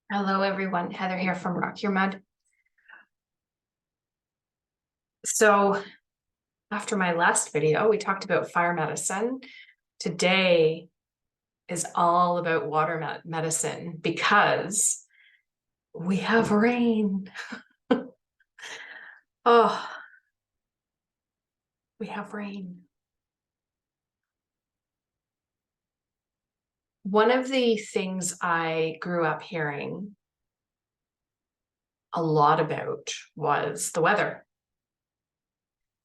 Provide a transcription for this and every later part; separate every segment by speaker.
Speaker 1: Hello, everyone. Heather here from Rock Your Mud. So after my last video, we talked about fire medicine. Today is all about water medicine because we have rain. Oh, we have rain. One of the things I grew up hearing a lot about was the weather.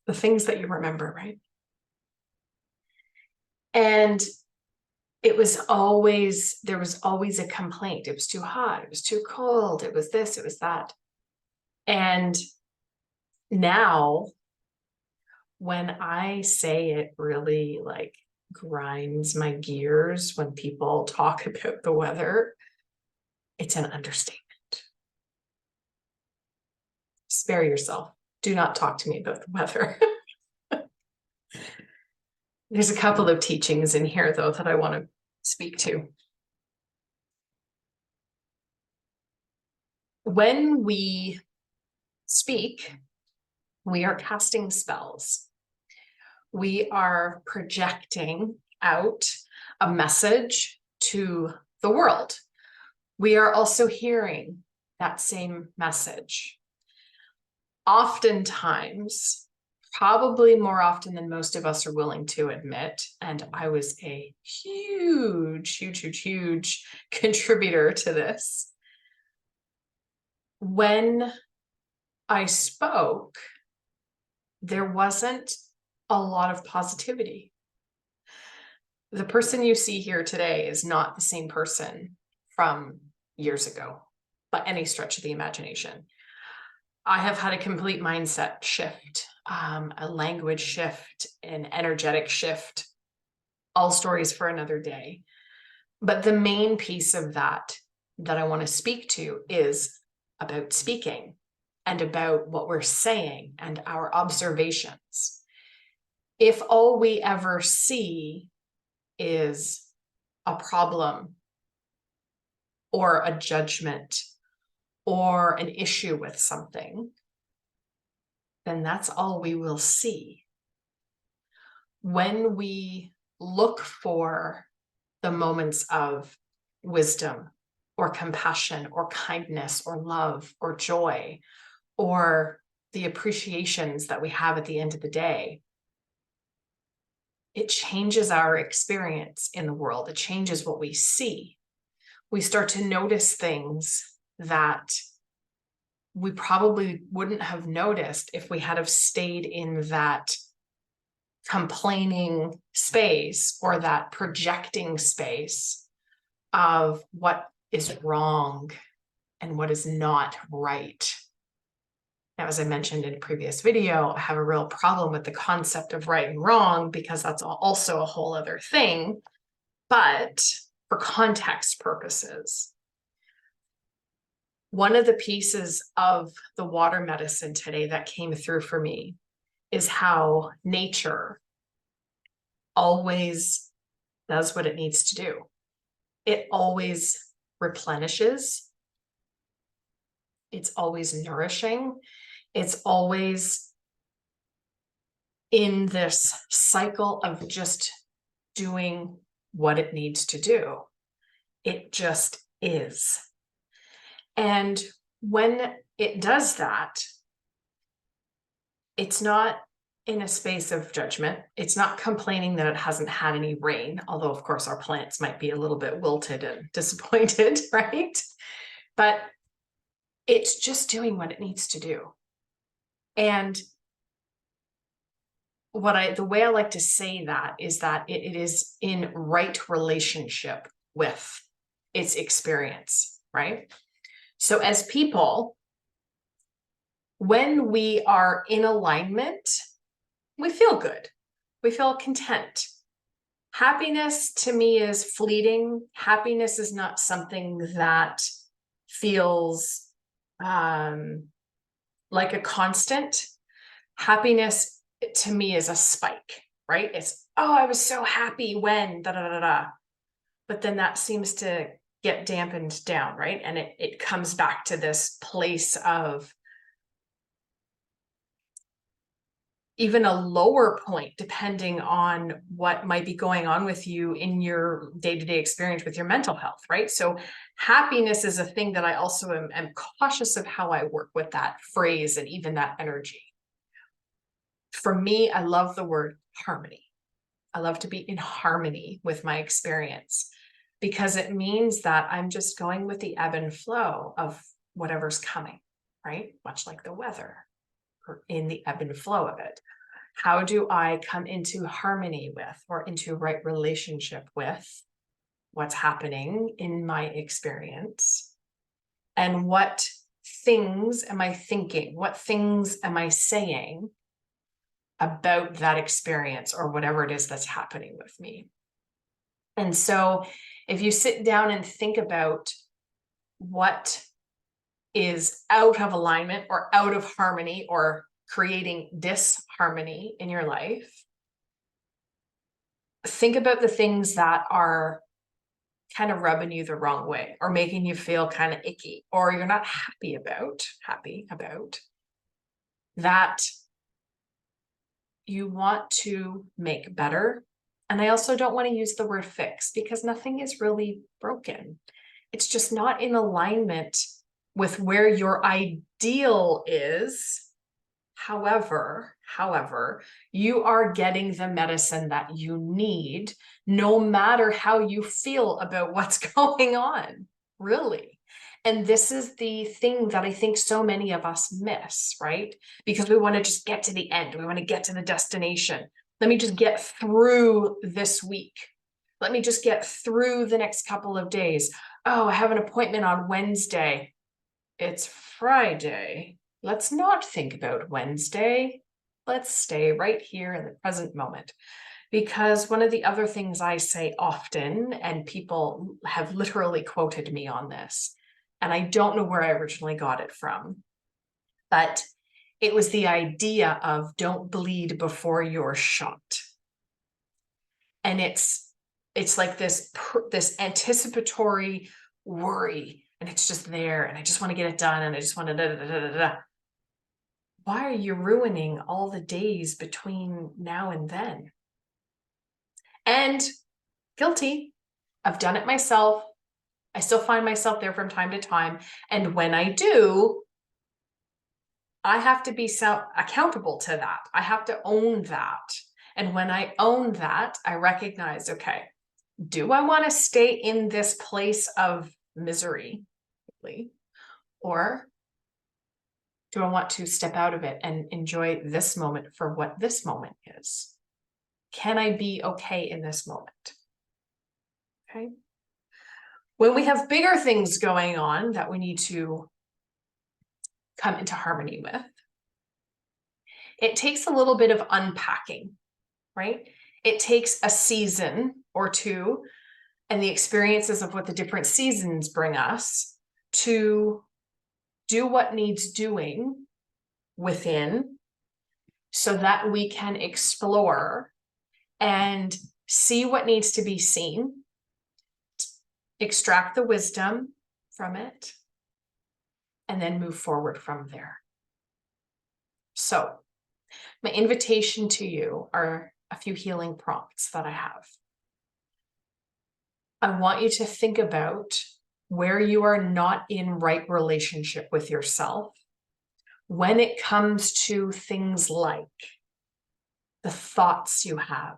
Speaker 1: The things that you remember, right? And there was always a complaint. It was too hot, it was too cold, it was this, it was that. And now when I say it really like grinds my gears when people talk about the weather, it's an understatement. Spare yourself. Do not talk to me about the weather. There's a couple of teachings in here, though, that I want to speak to. When we speak, we are casting spells. We are projecting out a message to the world. We are also hearing that same message. Oftentimes, probably more often than most of us are willing to admit, and I was a huge contributor to this. When I spoke, there wasn't a lot of positivity. The person you see here today is not the same person from years ago, by any stretch of the imagination. I have had a complete mindset shift, a language shift, an energetic shift, all stories for another day. But the main piece of that I want to speak to is about speaking and about what we're saying and our observations. If all we ever see is a problem or a judgment or an issue with something, then that's all we will see. When we look for the moments of wisdom or compassion or kindness or love or joy or the appreciations that we have at the end of the day, it changes our experience in the world. It changes what we see. We start to notice things that we probably wouldn't have noticed if we had have stayed in that complaining space or that projecting space of what is wrong and what is not right. Now, as I mentioned in a previous video, I have a real problem with the concept of right and wrong because that's also a whole other thing. But for context purposes, one of the pieces of the water medicine today that came through for me is how nature always does what it needs to do. It always replenishes. It's always nourishing. It's always in this cycle of just doing what it needs to do. It just is. And when it does that, it's not in a space of judgment. It's not complaining that it hasn't had any rain, although of course our plants might be a little bit wilted and disappointed, right? But it's just doing what it needs to do. And the way I like to say that is that it is in right relationship with its experience, right? So as people, when we are in alignment, we feel good. We feel content. Happiness to me is fleeting. Happiness is not something that feels like a constant. Happiness to me is a spike, right? It's, oh, I was so happy when da da da da. But then that seems to get dampened down, right? And it comes back to this place of even a lower point, depending on what might be going on with you in your day-to-day experience with your mental health, right? So happiness is a thing that I also am cautious of how I work with that phrase and even that energy. For me, I love the word harmony. I love to be in harmony with my experience because it means that I'm just going with the ebb and flow of whatever's coming, right? Much like the weather, or in the ebb and flow of it. How do I come into harmony with or into right relationship with what's happening in my experience? And what things am I thinking? What things am I saying about that experience or whatever it is that's happening with me? And so if you sit down and think about what is out of alignment or out of harmony or creating disharmony in your life, think about the things that are kind of rubbing you the wrong way or making you feel kind of icky or you're not happy about that you want to make better. And I also don't want to use the word fix because nothing is really broken. It's just not in alignment with where your ideal is. However, you are getting the medicine that you need, no matter how you feel about what's going on, really. And this is the thing that I think so many of us miss, right? Because we want to just get to the end. We want to get to the destination. Let me just get through this week. Let me just get through the next couple of days. Oh, I have an appointment on Wednesday. It's Friday. Let's not think about Wednesday. Let's stay right here in the present moment. Because one of the other things I say often, and people have literally quoted me on this, and I don't know where I originally got it from, but it was the idea of don't bleed before you're shot. And it's like this anticipatory worry, and it's just there, and I just want to get it done, and I just want to da da da da da. Why are you ruining all the days between now and then? And guilty. I've done it myself. I still find myself there from time to time. And when I do, I have to be accountable to that. I have to own that. And when I own that, I recognize, okay, do I want to stay in this place of misery? Or do I want to step out of it and enjoy this moment for what this moment is? Can I be okay in this moment? Okay. When we have bigger things going on that we need to come into harmony with, it takes a little bit of unpacking, right? It takes a season or two and the experiences of what the different seasons bring us to do what needs doing within so that we can explore and see what needs to be seen, extract the wisdom from it, and then move forward from there. So my invitation to you are a few healing prompts that I have. I want you to think about where you are not in right relationship with yourself when it comes to things like the thoughts you have,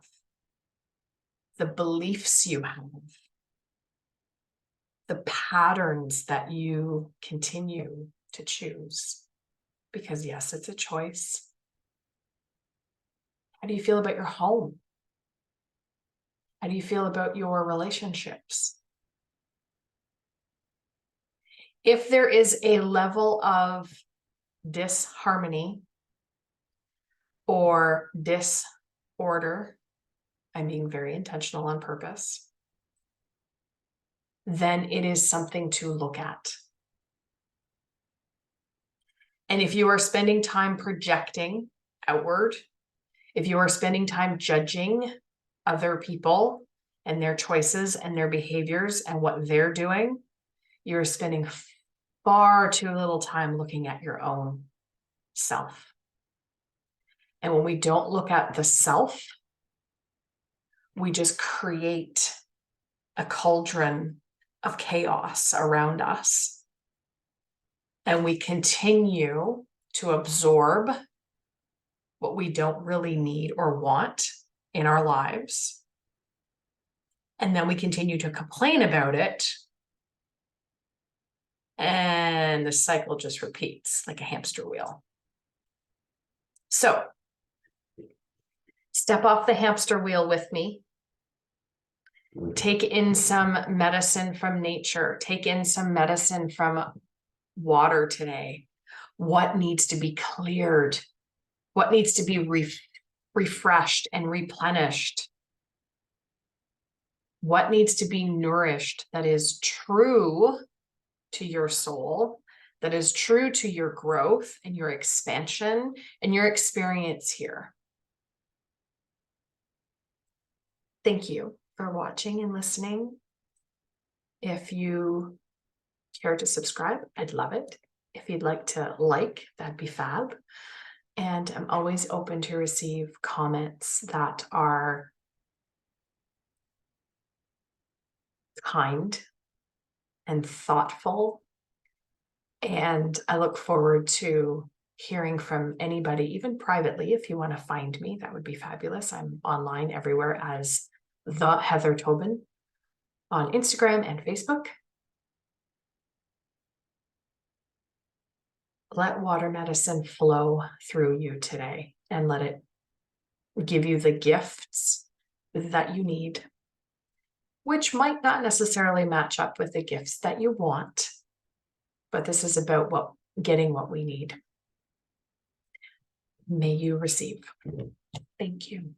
Speaker 1: the beliefs you have, the patterns that you continue to choose. Because yes, it's a choice. How do you feel about your home? How do you feel about your relationships? If there is a level of disharmony or disorder, I'm being very intentional on purpose, then it is something to look at. And if you are spending time projecting outward, if you are spending time judging other people, and their choices and their behaviors and what they're doing, you're spending far too little time looking at your own self. And when we don't look at the self, we just create a cauldron of chaos around us. And we continue to absorb what we don't really need or want in our lives. And then we continue to complain about it. And the cycle just repeats like a hamster wheel. So step off the hamster wheel with me. Take in some medicine from nature. Take in some medicine from water today. What needs to be cleared? What needs to be refreshed and replenished? What needs to be nourished that is true to your soul, that is true to your growth and your expansion and your experience here? Thank you for watching and listening. If you care to subscribe, I'd love it. If you'd like to like, that'd be fab. And I'm always open to receive comments that are kind and thoughtful. And I look forward to hearing from anybody, even privately. If you want to find me, that would be fabulous. I'm online everywhere as The Heather Tobin on Instagram and Facebook. Let water medicine flow through you today and let it give you the gifts that you need, which might not necessarily match up with the gifts that you want, but this is about getting what we need. May you receive. Thank you.